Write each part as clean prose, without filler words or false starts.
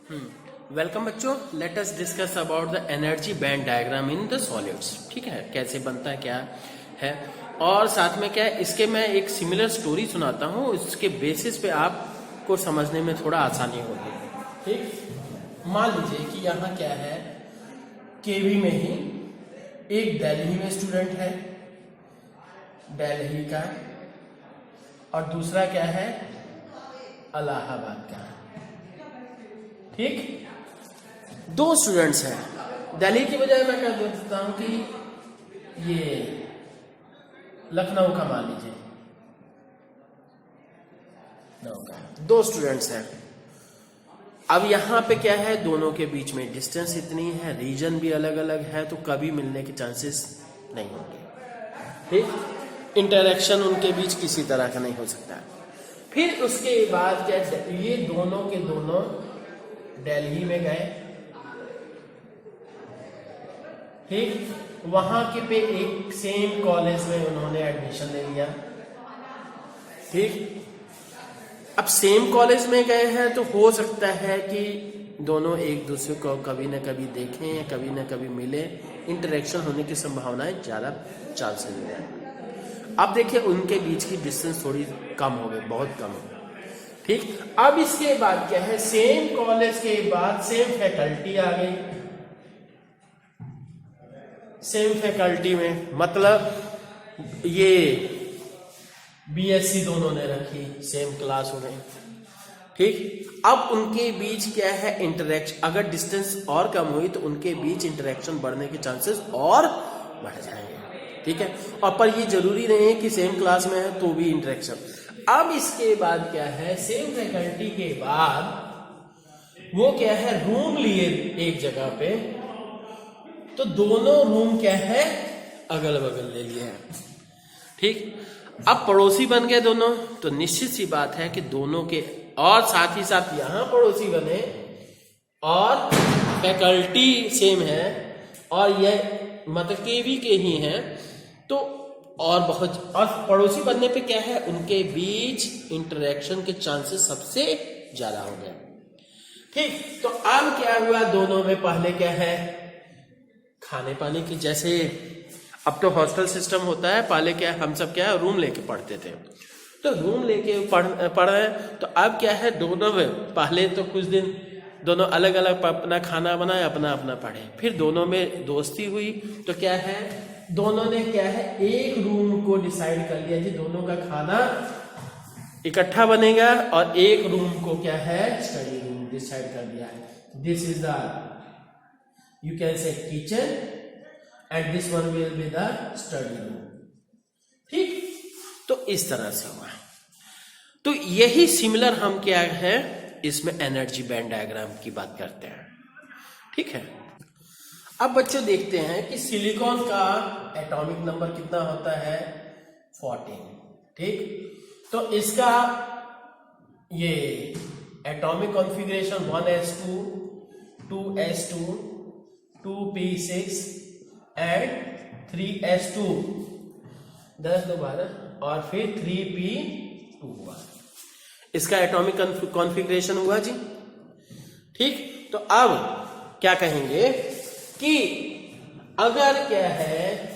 Welcome बच्चों, let us discuss about the energy band diagram in the solids. ठीक है, कैसे बनता है, क्या है, और साथ में क्या है, इसके मैं एक सिमिलर स्टोरी सुनाता हूँ। इसके बेसिस पे आपको समझने में थोड़ा आसानी होगी। ठीक, मान लीजिए कि यहाँ क्या है, केवी में ही एक दिल्ली में स्टूडेंट है, दिल्ली का, और दूसरा क्या है, इलाहाबाद का। ठीक, दो स्टूडेंट्स हैं। दिल्ली की बजाय मैं कह देता हूं कि ये लखनऊ का मान लीजिए, दो स्टूडेंट्स हैं। अब यहां पे क्या है, दोनों के बीच में डिस्टेंस इतनी है, रीजन भी अलग अलग है, तो कभी मिलने के चांसेस नहीं होंगे। ठीक, इंटरेक्शन उनके बीच किसी तरह का नहीं हो सकता। फिर उसके बाद क्या, ये दोनों के दोनों दिल्ली में गए। ठीक, वहां के पे एक सेम कॉलेज में उन्होंने एडमिशन ले लिया। ठीक, अब सेम कॉलेज में गए हैं तो हो सकता है कि दोनों एक दूसरे को कभी न कभी देखें या कभी न कभी मिले, इंटरेक्शन होने की संभावनाएं ज्यादा चांसेस है। अब देखिए, उनके बीच की डिस्टेंस थोड़ी कम हो गई, बहुत कम हो गई। ठीक, अब इसके बाद क्या है, सेम कॉलेज के बाद सेम फैकल्टी आ गई। सेम फैकल्टी में मतलब ये बीएससी दोनों ने रखी, सेम क्लास हो गई। ठीक, अब उनके बीच क्या है, इंटरेक्शन, अगर डिस्टेंस और कम हुई तो उनके बीच इंटरेक्शन बढ़ने के चांसेस और बढ़ जाएंगे। ठीक है, और पर ये जरूरी नहीं है कि सेम क्लास में है तो भी इंटरेक्शन। अब इसके बाद क्या है, सेम फैकल्टी के बाद वो क्या है, रूम लिए एक जगह पे, तो दोनों रूम क्या है, अगल बगल ले लिए हैं। ठीक, अब पड़ोसी बन गए दोनों, तो निश्चित सी बात है कि दोनों के, और साथ ही साथ यहां पड़ोसी बने, और फैकल्टी सेम है, और यह मतलब केवी के ही हैं, तो और बहुत, और पड़ोसी बनने पे क्या है, उनके बीच इंटरेक्शन के चांसेस सबसे ज्यादा हो गए। ठीक, तो अब क्या हुआ, दोनों में पहले क्या है, खाने पाने की, जैसे अब तो हॉस्टल सिस्टम होता है, पहले क्या हम सब क्या है, रूम लेके पढ़ते थे, तो रूम लेके पढ़ रहे हैं। तो अब क्या है, दोनों में पहले तो कुछ दिन दोनों अलग अलग अपना खाना बनाए, अपना अपना पढ़े, फिर दोनों में दोस्ती हुई, तो क्या है, दोनों ने क्या है, एक रूम को डिसाइड कर लिया कि दोनों का खाना इकट्ठा बनेगा, और एक रूम को क्या है, स्टडी रूम डिसाइड कर दिया है। This is the, you can से kitchen, and this one will be the study room. ठीक, तो इस तरह से हुआ। तो यही सिमिलर हम क्या है, इसमें एनर्जी बैंड डायग्राम की बात करते हैं। ठीक है, अब बच्चों देखते हैं कि सिलिकॉन का एटॉमिक नंबर कितना होता है, 14। ठीक, तो इसका ये atomic configuration 1s2, 2s2, 2p6 and 3s2, 10 2 12, और फिर 3p2 हुआ। इसका एटॉमिक कॉन्फ़िगरेशन हुआ जी। ठीक, तो अब क्या कहेंगे कि अगर क्या है,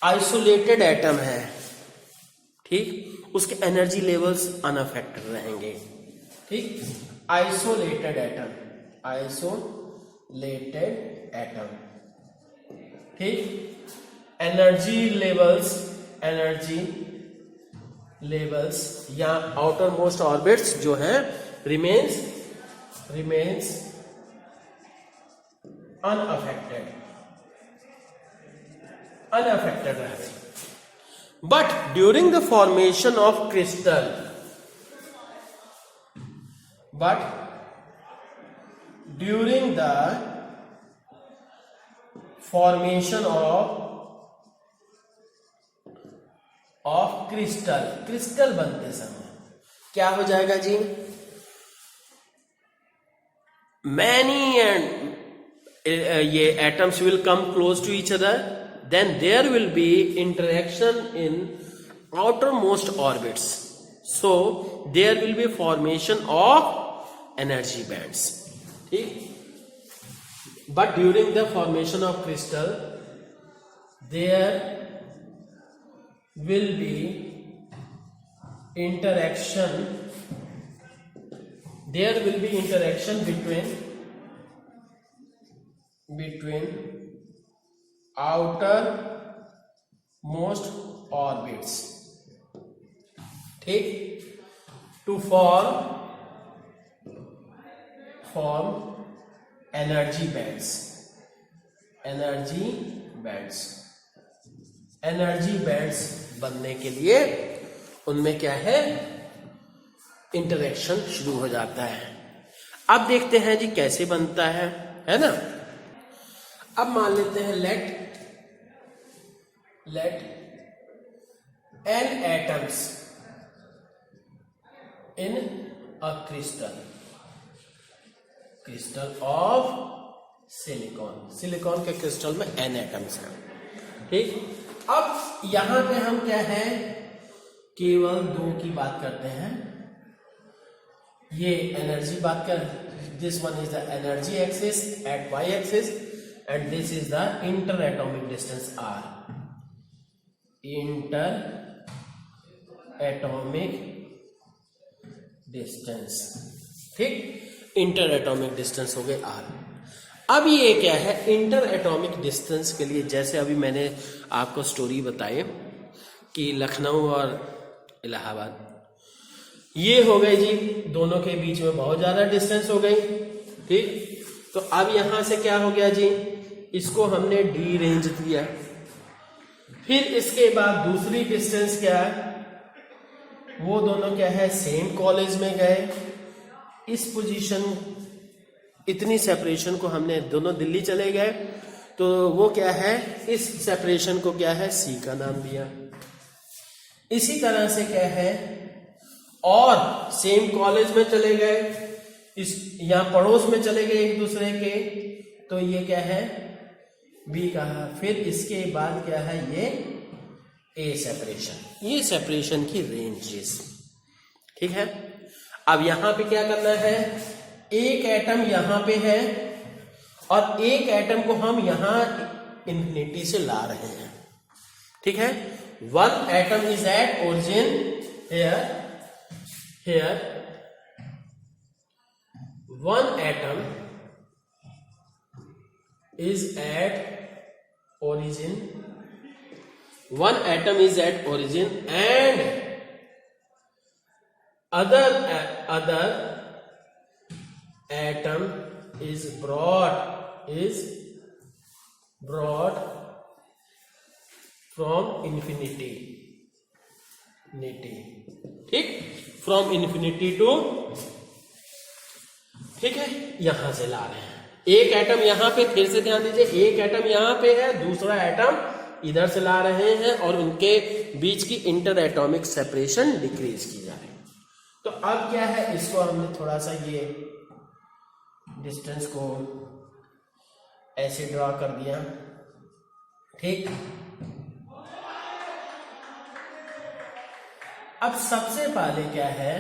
आइसोलेटेड एटम है, ठीक, उसके एनर्जी लेवल्स अनअफेक्टेड रहेंगे। ठीक, आइसोलेटेड एटम, आइसोलेटेड एटम, ठीक, एनर्जी लेवल्स या आउटर मोस्ट ऑर्बिट्स जो है, रिमेन्स unaffected रहते। But during the formation of crystal, crystal बनते समय क्या हो जाएगा जी, many and ये atoms will come close to each other, then there will be interaction in outermost orbits, so there will be formation of energy bands, ठीक। But during the formation of crystal there will be interaction between outer most orbits, ठीक, to form energy bands। Energy bands बनने के लिए उनमें क्या है, interaction शुरू हो जाता है। अब देखते हैं जी कैसे बनता है ना। अब मान लेते हैं let n atoms in a crystal of silicon के क्रिस्टल में n एटम्स हैं, ठीक। अब यहां पे हम क्या है, केवल 2 की बात करते हैं। ये एनर्जी बात कर, this one is the energy axis at y axis and this is the inter atomic distance r। Inter atomic distance, ठीक, इंटर एटॉमिक डिस्टेंस हो गए r। अब ये क्या है, इंटर एटॉमिक डिस्टेंस के लिए, जैसे अभी मैंने आपको स्टोरी बताई कि लखनऊ और इलाहाबाद, ये हो गए जी, दोनों के बीच में बहुत ज्यादा डिस्टेंस हो गई, ठीक। तो अब यहां से क्या हो गया जी, इसको हमने डी रेंज दिया। फिर इसके बाद दूसरी डिस्टेंस क्या है, वो दोनों क्या है, सेम कॉलेज में गए। इस पोजीशन, इतनी सेपरेशन को हमने, दोनों दिल्ली चले गए, तो वो क्या है, इस सेपरेशन को क्या है, सी का नाम दिया। इसी तरह से क्या है, और सेम कॉलेज में चले गए, इस यहां पड़ोस में चले गए एक दूसरे के, तो ये क्या है, बी कहा। फिर इसके बाद क्या है, ये ए सेपरेशन, ये सेपरेशन की रेंजेस, ठीक है। अब यहां पे क्या करना है, एक एटम यहां पे है और एक एटम को हम यहां इंफिनिटी से ला रहे हैं, ठीक है। One atom is at origin here one atom is at origin and other atom is brought from infinity, ठीक, फ्रॉम इन्फिनिटी टू, ठीक है, यहां से ला रहे हैं। एक एटम यहां पे, फिर से ध्यान दीजिए, एक एटम यहां पे है, दूसरा एटम इधर से ला रहे हैं और उनके बीच की इंटर एटॉमिक सेपरेशन डिक्रीज की जा रही है। तो अब क्या है, इसको हमने थोड़ा सा ये डिस्टेंस को ऐसे ड्रॉ कर दिया, ठीक। अब सबसे पहले क्या है,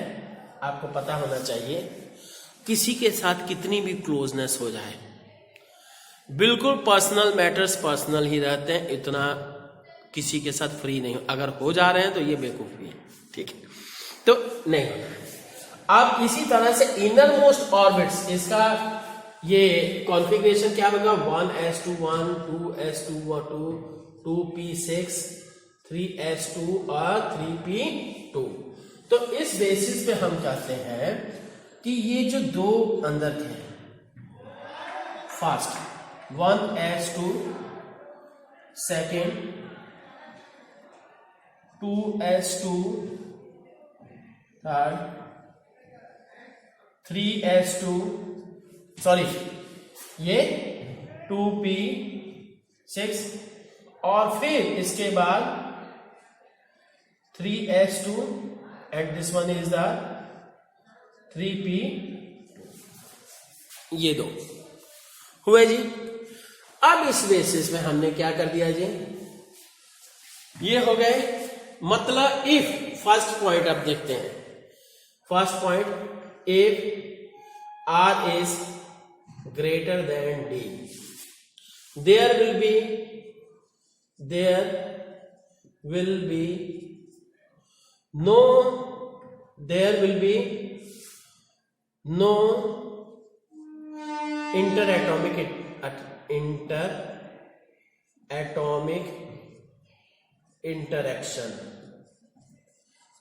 आपको पता होना चाहिए, किसी के साथ कितनी भी क्लोजनेस हो जाए, बिल्कुल पर्सनल मैटर्स पर्सनल ही रहते हैं, इतना किसी के साथ फ्री नहीं हो। अगर हो जा रहे हैं तो ये बेवकूफी है, ठीक है, तो नहीं होना है। अब इसी तरह से इनर मोस्ट ऑर्बिट्स, इसका ये कॉन्फ़िगरेशन क्या होगा, 1s2 1 2s2 2 2p6 3s2 और 3p2। तो इस बेसिस पे हम कहते हैं कि ये जो दो अंदर थे, first 1s2, second 2s2, third 3s2, sorry ये 2p6, और फिर इसके बाद 3s2 and this one is the 3p, ये दो हुए जी। अब इस बेसिस में हमने क्या कर दिया जी, ये हो गए, मतलब इफ फर्स्ट पॉइंट अब देखते हैं, first point if R is greater than D, there will be no interatomic interaction,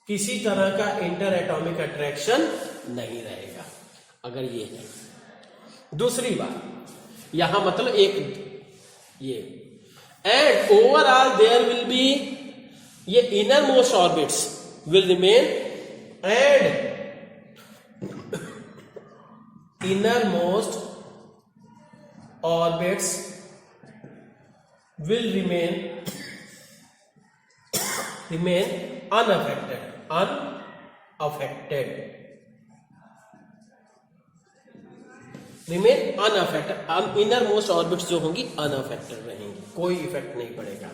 किसी तरह का इंटर एटॉमिक अट्रैक्शन नहीं रहेगा अगर ये है। दूसरी बात यहां मतलब एक ये and overall there will be ये inner most orbits will remain and inner most orbits will remain unaffected inner most orbits जो होंगी अनअफेक्टेड रहेंगी, कोई इफेक्ट नहीं पड़ेगा।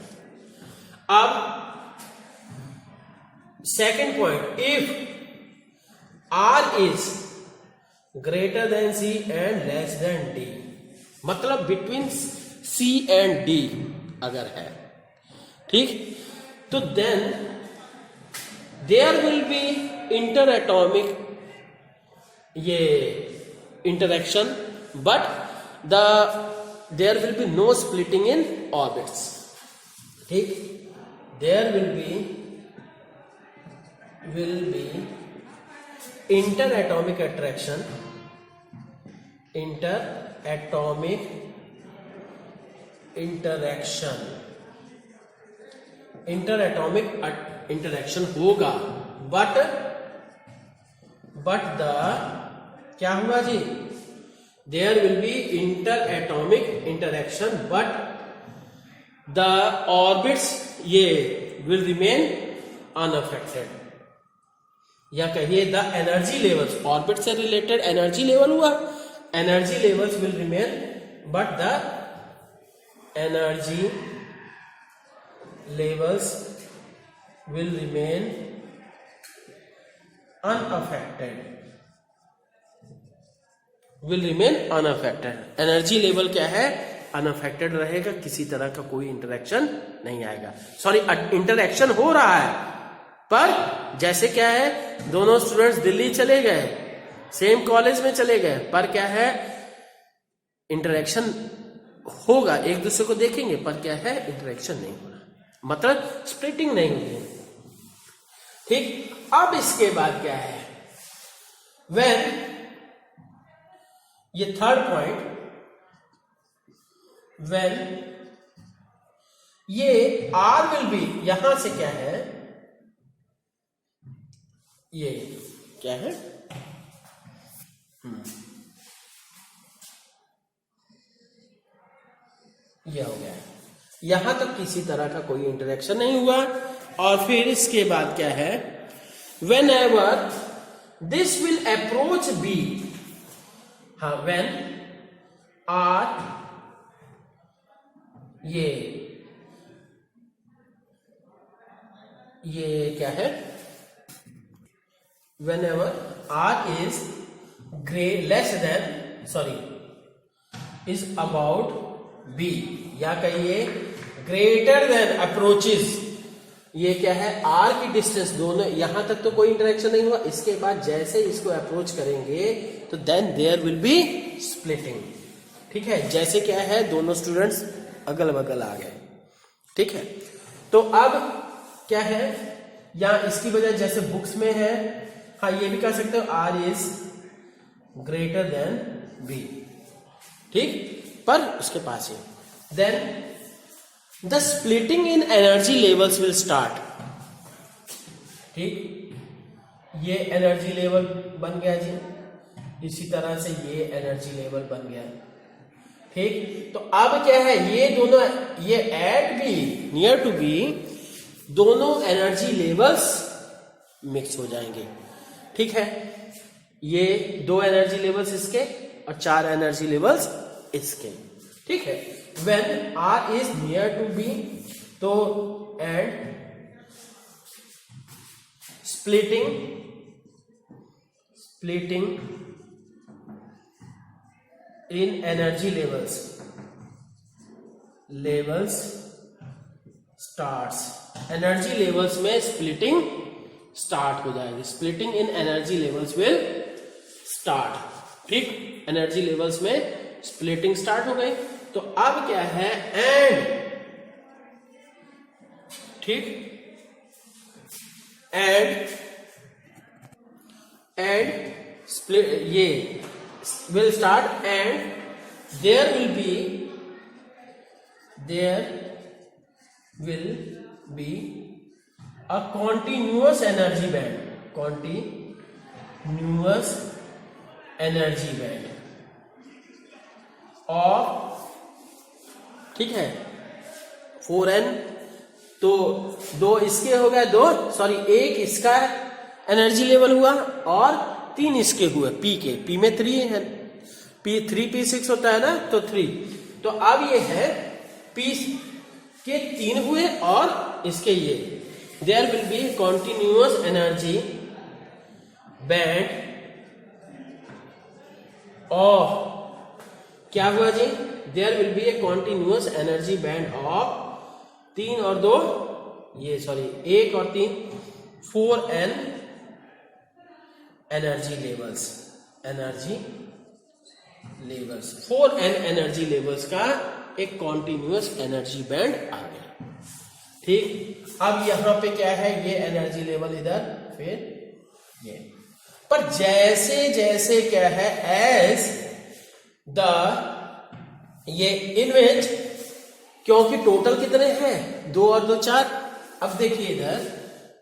अब second point, if R is greater than C and less than D, मतलब between C and D अगर है, ठीक, तो then there will be inter atomic ये interaction but there will be no splitting in orbits, ठीक, there will be inter atomic attraction, inter atomic interaction होगा but the क्या होगा जी, there will be inter atomic interaction but the orbits ये will remain unaffected, या कहिए the energy levels, orbit से related energy level हुआ, energy levels will remain but the energy levels will remain unaffected, energy level क्या है, unaffected रहेगा, किसी तरह का कोई इंटरेक्शन नहीं आएगा। सॉरी, इंटरेक्शन हो रहा है पर जैसे क्या है, दोनों स्टूडेंट्स दिल्ली चले गए, सेम कॉलेज में चले गए, पर क्या है, इंटरेक्शन होगा, एक दूसरे को देखेंगे, पर क्या है, इंटरेक्शन नहीं हो रहा, मतलब स्प्लिटिंग नहीं हो रही, ठीक। अब इसके बाद क्या है, व्हेन ये थर्ड पॉइंट, व्हेन ये R विल बी, यहां से क्या है, ये क्या है, ये हो गया, यहां तक किसी तरह का कोई इंटरेक्शन नहीं हुआ। और फिर इसके बाद क्या है, whenever this will approach be, हाँ, वेन आर ये क्या है, whenever R is is about B, या कहिए ग्रेटर देन अप्रोचेस, ये क्या है, R की डिस्टेंस, दोनों यहां तक तो कोई इंटरेक्शन नहीं हुआ, इसके बाद जैसे इसको अप्रोच करेंगे तो then there will be splitting, ठीक है, जैसे क्या है, दोनों स्टूडेंट्स अगल बगल आ गए, ठीक है। तो अब क्या है, यहां इसकी वजह जैसे बुक्स में है, हाँ, ये भी कह सकते हो R is greater than B, ठीक, पर उसके पास ही then the splitting in energy levels will start, ठीक, ये एनर्जी लेवल बन गया जी, इसी तरह से ये एनर्जी लेवल बन गया, ठीक। तो अब क्या है, ये दोनों, ये at b near to b, दोनों एनर्जी लेवल्स मिक्स हो जाएंगे, ठीक है, ये 2 एनर्जी लेवल्स इसके और 4 एनर्जी लेवल्स इसके, ठीक है। When R is near to B, तो and splitting in energy levels starts, energy levels में स्प्लिटिंग स्टार्ट हो जाएगी, splitting in energy levels will start, ठीक, एनर्जी लेवल्स में स्प्लिटिंग स्टार्ट हो गई। तो अब क्या है, एंड, ठीक, एंड स्प्लिट, ये will start and there will be a continuous energy band of, ठीक है, 4n, तो दो इसके हो गए, एक इसका एनर्जी लेवल हुआ और 3 इसके हुए, पी के, पी में 3 है, P3 P6 होता है ना, तो 3, तो अब ये है P के 3 हुए और इसके ये, there will be continuous energy band of, क्या हुआ जी, there will be a continuous energy band of 3 और 2, ये सॉरी 1 और 3, 4n energy levels, 4n energy levels का एक कॉन्टिन्यूअस एनर्जी बैंड आ गया, ठीक। अब यहां पे क्या है, ये एनर्जी लेवल इधर, फिर ये, पर जैसे जैसे क्या है, एज द, ये इनवेज, क्योंकि टोटल कितने हैं, 2 और 2 4, अब देखिए इधर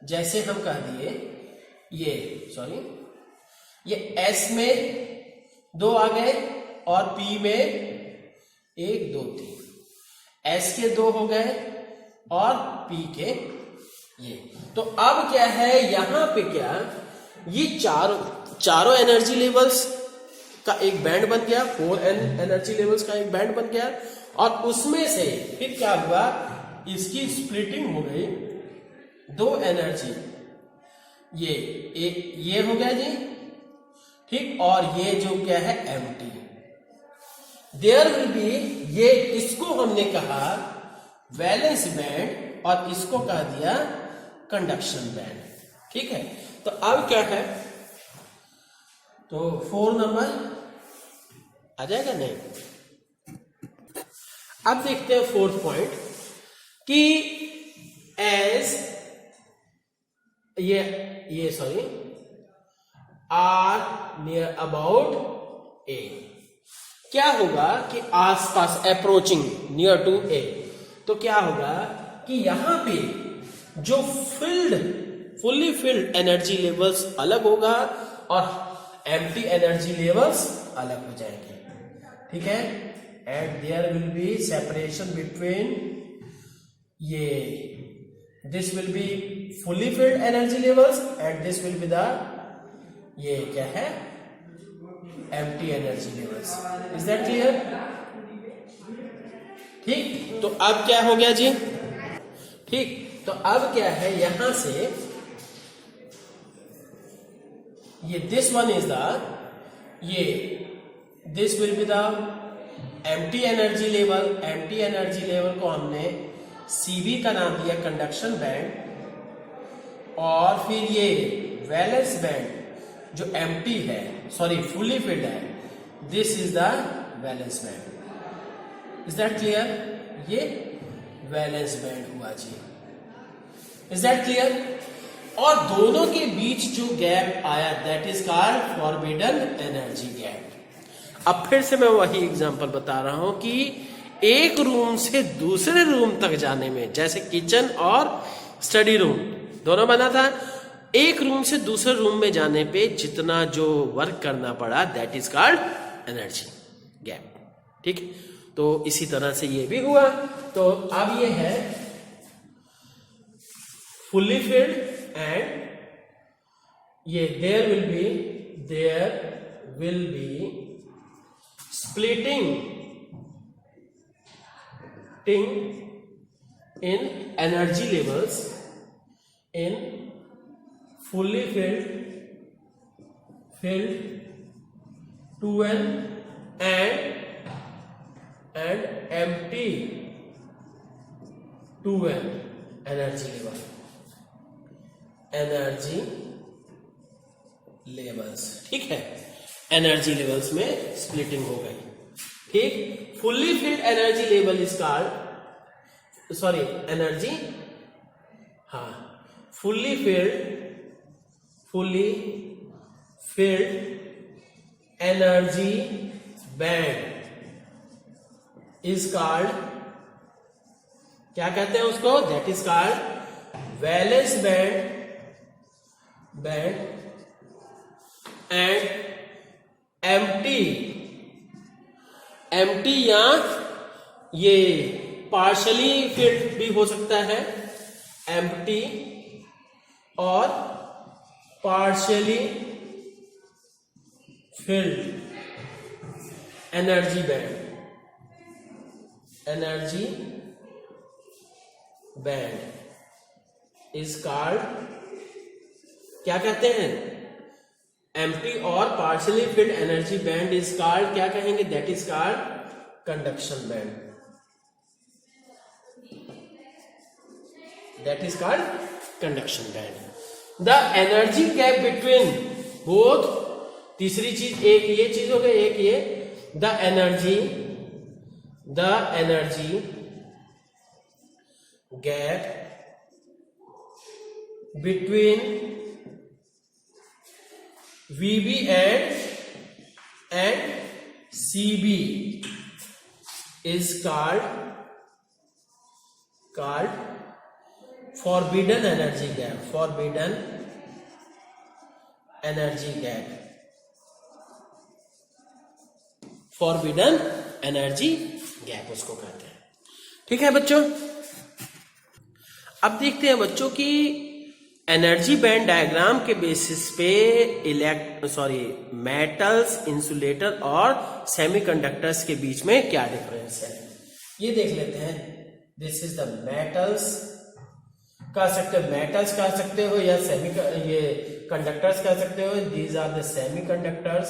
जैसे हम कह दिए, ये सॉरी, ये S में 2 आ गए और P में 1 2 3, S के 2 हो गए और P के ये, तो अब क्या है, यहां पे क्या, ये चारों एनर्जी लेवल्स का एक बैंड बन गया, 4n एनर्जी लेवल्स का एक बैंड बन गया, और उसमें से फिर क्या हुआ, इसकी स्प्लिटिंग हो गई, 2 एनर्जी, ये हो गया जी, ठीक, और ये जो क्या है, एम्प्टी, देयर विल बी, ये इसको हमने कहा वैलेंस बैंड और इसको कह दिया कंडक्शन बैंड, ठीक है। तो अब क्या है, तो 4 नंबर आ जाएगा, नहीं। अब देखते हैं 4th पॉइंट कि एज ये सॉरी आर नियर अबाउट ए, क्या होगा कि आसपास, अप्रोचिंग नियर टू ए, तो क्या होगा कि यहां पे जो फुल्ली फिल्ड एनर्जी लेवल्स अलग होगा और एम्प्टी एनर्जी लेवल्स अलग हो जाएंगे, ठीक है, and there will be separation between, ये this will be fully filled energy levels and this will be the, ये क्या है, empty energy levels, is that clear, ठीक। तो अब क्या हो गया जी, ठीक, तो अब क्या है, यहां से ये दिस वन इज द, ये this will be the empty energy level, empty energy level को हमने सीबी का नाम दिया कंडक्शन बैंड, और फिर ये वैलेंस बैंड जो एम्प्टी है, सॉरी फुल्ली फिल्ड है, this is the valence band, is that clear, ये वैलेंस बैंड हुआ जी, इज दैट क्लियर। और दोनों के बीच जो गैप आया, that is called forbidden energy gap. अब फिर से मैं वही एग्जांपल बता रहा हूं कि एक रूम से दूसरे रूम तक जाने में, जैसे किचन और स्टडी रूम दोनों बना था, एक रूम से दूसरे रूम में जाने पे जितना जो वर्क करना पड़ा, that is called energy gap, ठीक। तो इसी तरह से ये भी हुआ। तो अब ये है फुल्ली फिल्ड एंड ये there will be splitting in energy levels in fully filled 2n and empty 2m energy level, energy levels, ठीक है। एनर्जी लेवल्स में स्प्लिटिंग हो गई, ठीक। Fully filled energy level is called, sorry energy, हाँ, fully filled energy band is called, क्या कहते हैं उसको, that is called valence band and empty या ये पार्शली फिल्ड भी हो सकता है, एम्प्टी और partially field energy band is called, क्या कहते हैं, एम्प्टी और partially field energy band is called, क्या कहेंगे, that is called conduction band, that is called conduction band. The energy gap between both, तीसरी चीज, एक ये चीज हो गई, एक ये, the energy gap between VB and CB is called forbidden energy gap, forbidden energy gap उसको कहते हैं, ठीक है बच्चों। अब देखते हैं बच्चों की एनर्जी बैंड डायग्राम के बेसिस पे मेटल्स, इंसुलेटर और सेमीकंडक्टर्स के बीच में क्या डिफरेंस है, ये देख लेते हैं। दिस इज द मेटल्स कह सकते हो, मेटल्स कह सकते हो, या ये कंडक्टर्स कह सकते हो। These are the semiconductors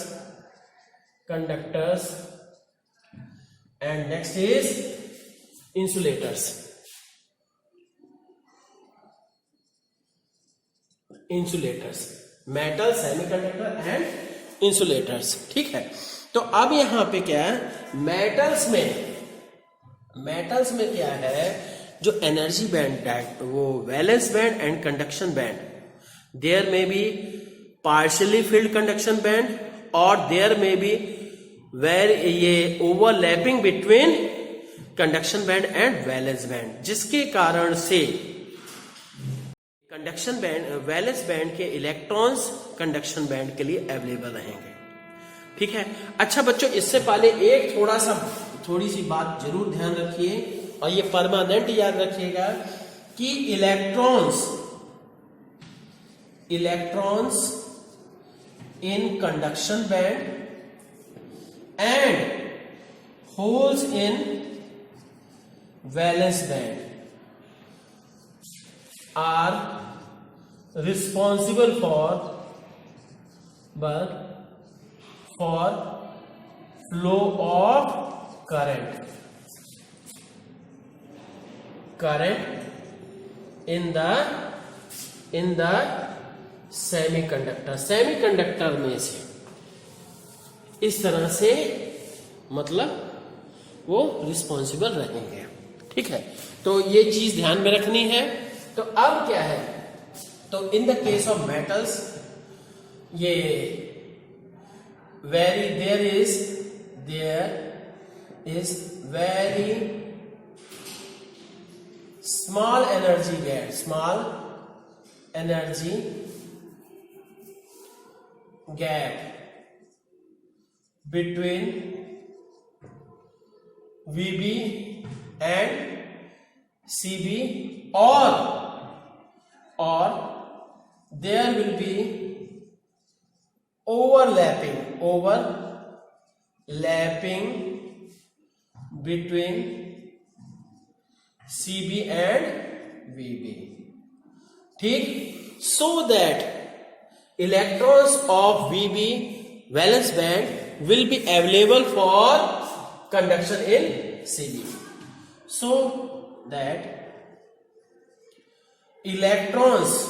and next is insulators, metal, semiconductor and insulators, ठीक है। तो अब यहां पे क्या है, मेटल्स में क्या है, जो एनर्जी बैंड, वो valence band and conduction band, there में be partially filled conduction band और देयर में बी वेर ये overlapping between conduction band and valence band, जिसके कारण से कंडक्शन बैंड, वैलेंस बैंड के इलेक्ट्रॉन्स कंडक्शन बैंड के लिए अवेलेबल रहेंगे, ठीक है। अच्छा बच्चों, इससे पहले एक थोड़ी सी बात जरूर ध्यान रखिए और ये परमानेंट याद रखिएगा कि electrons in conduction band and holes in valence band are responsible for flow of current in the semiconductor में से इस तरह से, मतलब वो रिस्पॉन्सिबल रहेंगे, ठीक है। तो ये चीज ध्यान में रखनी है। तो अब क्या है, तो in the case of metals ये there is very small energy gap between VB and CB or there will be overlapping between CB and VB, ठीक। so that electrons of VB valence band will be available for conduction in CB. So that electrons,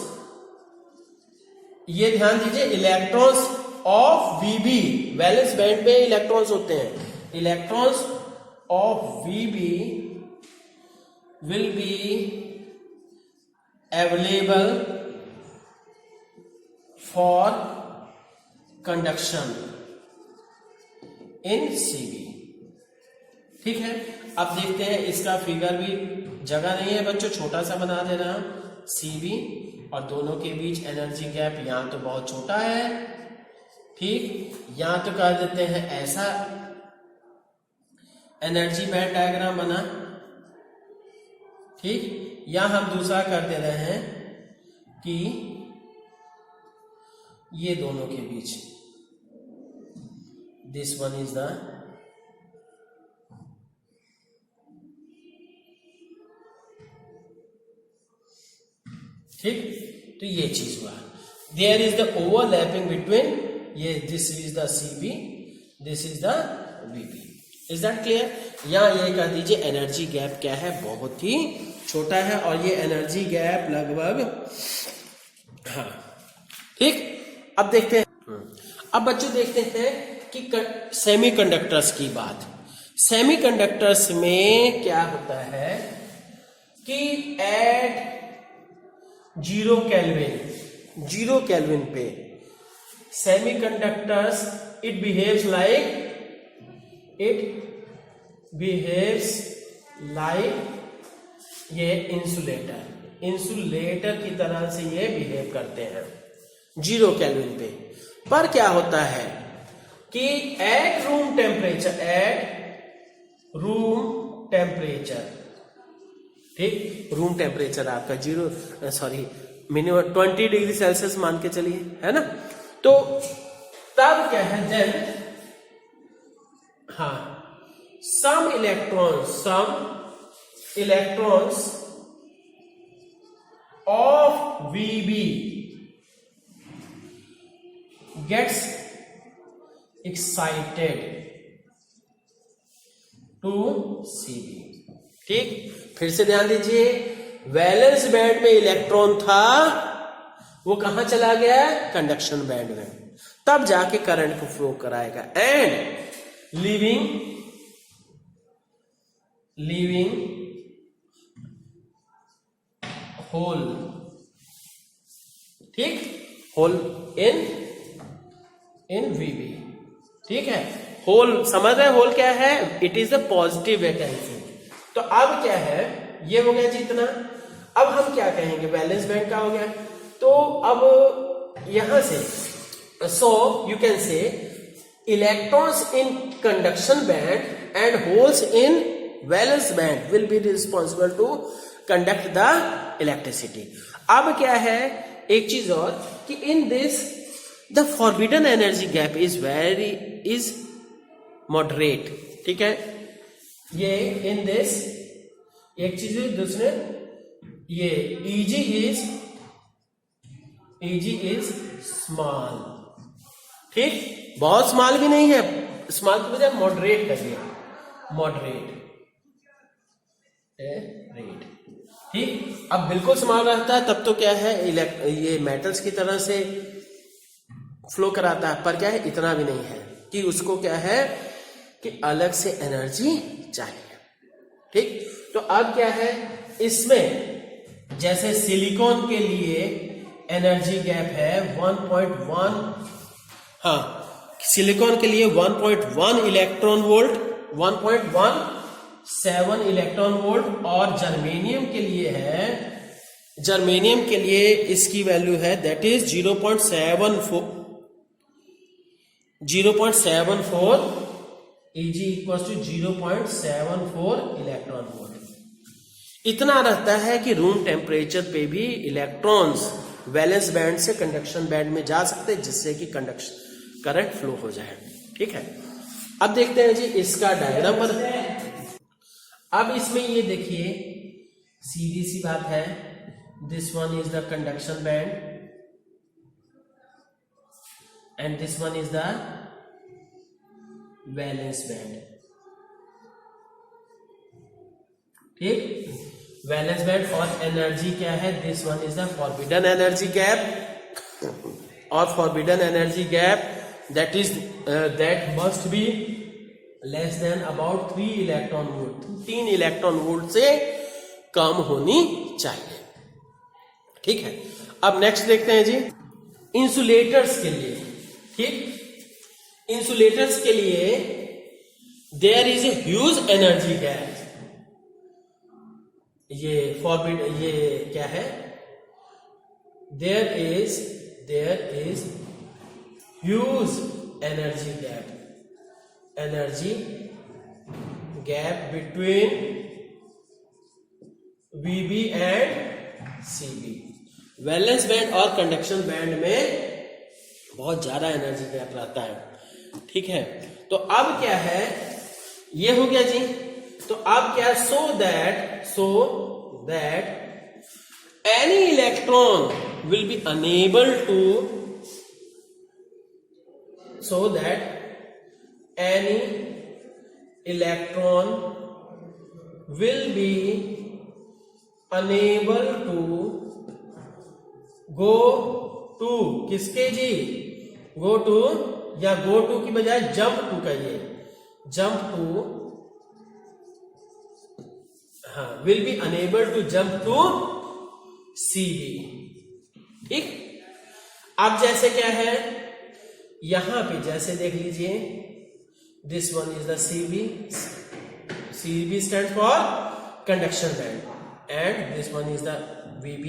ये ध्यान दीजिए, electrons of VB, valence band में electrons होते हैं, electrons of VB will be available for conduction in CB. ठीक है, अब देखते हैं इसका फिगर भी, जगह नहीं है बच्चों, छोटा सा बना दे रहा हूं, CB और दोनों के बीच एनर्जी गैप यहां तो बहुत छोटा है, ठीक, यहां तो कर देते हैं ऐसा एनर्जी बैंड डायग्राम बना, ठीक, यहां हम दूसरा कर दे रहे हैं कि ये दोनों के बीच, दिस वन इज द, ठीक, तो ये चीज हुआ, there is the overlapping between, ये this is the CB, this is the VB. Is that clear? यहां ये कह दीजिए एनर्जी गैप क्या है, बहुत ही छोटा है, और ये एनर्जी गैप लगभग, हाँ, ठीक. अब देखते हैं, अब बच्चों देखते हैं कि सेमीकंडक्टर्स की बात. सेमीकंडक्टर्स में क्या होता है कि एट 0 केल्विन पे सेमीकंडक्टर्स इट बिहेव्स लाइक ये इंसुलेटर की तरह से ये बिहेव करते हैं 0 केल्विन पे. पर क्या होता है कि एट रूम टेम्परेचर, ठीक, रूम टेम्परेचर आपका मिनिमम 20 डिग्री सेल्सियस मान के चलिए, है ना, तो तब क्या है, देन हाँ, some electrons of VB gets excited to CB. ठीक, फिर से ध्यान दीजिए, वैलेंस बैंड में इलेक्ट्रॉन था, वो कहां चला गया, कंडक्शन बैंड में, तब जाके करंट को फ्लो कराएगा, एंड लीविंग होल, ठीक, होल इन VB. ठीक है, होल समझ रहे, होल क्या है, it is the positive vacancy. तो अब क्या है, ये हो गया जितना, अब हम क्या कहेंगे, बैलेंस बैंड का हो गया, तो अब यहां से, so you can say electrons in conduction band and holes in valence band will be responsible to conduct the electricity. अब क्या है, एक चीज और कि in this the forbidden energy gap is moderate. ठीक है, ये इन दिस एक चीज है, दूसरे ये Eg इज स्मॉल. ठीक, बहुत स्मॉल भी नहीं है, स्मॉल की बजाय मॉडरेट करिए, मॉडरेट रेट. ठीक, अब बिल्कुल स्मॉल रहता है तब तो क्या है, ये मेटल्स की तरह से फ्लो कराता है, पर क्या है, इतना भी नहीं है कि उसको क्या है कि अलग से एनर्जी चाहिए. ठीक, तो अब क्या है, इसमें जैसे सिलिकॉन के लिए एनर्जी गैप है 1.1, हाँ, सिलिकॉन के लिए 1.1 इलेक्ट्रॉन वोल्ट, 1.17 इलेक्ट्रॉन वोल्ट, और जर्मेनियम के लिए है, जर्मेनियम के लिए इसकी वैल्यू है that is 0.74 Eg equal to 0.74 electron volt. इतना रहता है कि रूम टेम्परेचर पे भी इलेक्ट्रॉन्स वैलेंस बैंड से कंडक्शन बैंड में जा सकते हैं, जिससे कि कंडक्शन करंट फ्लो हो जाए. ठीक है, अब देखते हैं जी इसका डायग्राम पर. अब इसमें ये देखिए, सीधी सी बात है, this one is the conduction band and this one is the valence band, ठीक, वैलेंस बैंड। और एनर्जी क्या है, this one is the forbidden energy gap, और forbidden energy gap that is that must be less than about 3 electron volt, 3 electron volt से कम होनी चाहिए, ठीक है। अब नेक्स्ट देखते हैं जी, इंसुलेटर्स के लिए, ठीक, इंसुलेटर्स के लिए there is a huge energy gap. ये फॉरबिड, ये क्या है, there is huge energy gap between VB and CB। Valence band और कंडक्शन बैंड में बहुत ज्यादा एनर्जी गैप रहता है, ठीक है। तो अब क्या है, ये हो गया जी। तो अब क्या, so that any electron will be unable to, so that any electron will be unable to go to, किसके जी, go to, या go to की बजाय jump to कहिए, jump to, हाँ, will be unable to jump to CB, ठीक। अब जैसे क्या है, यहां पे जैसे देख लीजिए, this one is the CB stand for conduction band and this one is the VB,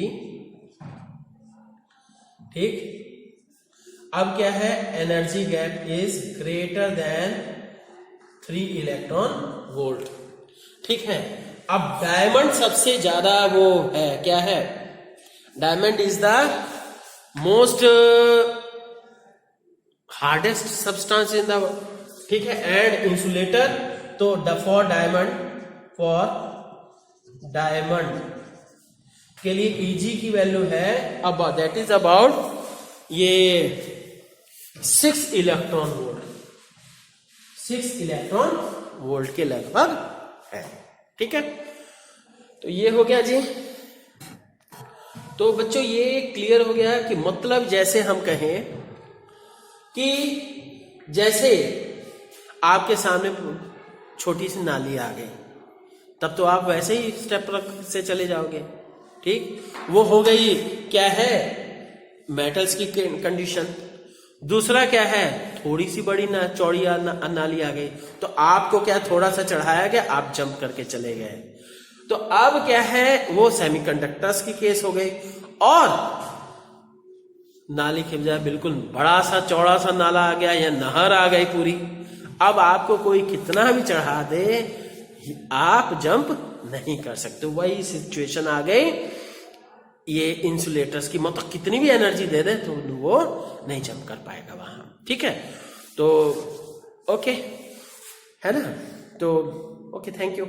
ठीक। अब क्या है, energy gap is greater than 3 electron volt, ठीक है। अब डायमंड सबसे ज्यादा वो है, क्या है, diamond is the most hardest substance in the, ठीक है, एंड इंसुलेटर। तो फॉर डायमंड के लिए Eg की वैल्यू है अब दैट इज अबाउट ये 6 इलेक्ट्रॉन वोल्ट के लगभग है, ठीक है। तो ये हो गया जी। तो बच्चों ये क्लियर हो गया कि मतलब जैसे हम कहें कि जैसे आपके सामने छोटी सी नाली आ गई, तब तो आप वैसे ही स्टेप से चले जाओगे, ठीक। वो हो गई क्या है, मेटल्स की कंडीशन। दूसरा क्या है, थोड़ी सी बड़ी चौड़ी नाली आ गई, तो आपको क्या थोड़ा सा चढ़ाया गया, आप जंप करके चले गए। तो अब क्या है, वो सेमीकंडक्टर्स की केस हो गई, और नाली के बजाय बिल्कुल बड़ा सा चौड़ा सा नाला आ गया या नहर आ गई पूरी। अब आपको कोई कितना भी चढ़ा दे, आप जंप नहीं कर सकते। वही सिचुएशन आ गई ये इंसुलेटर्स की, मतलब कितनी भी एनर्जी दे दे तो वो नहीं जंप कर पाएगा वहां, ठीक है। तो ओके है ना, तो ओके, थैंक यू।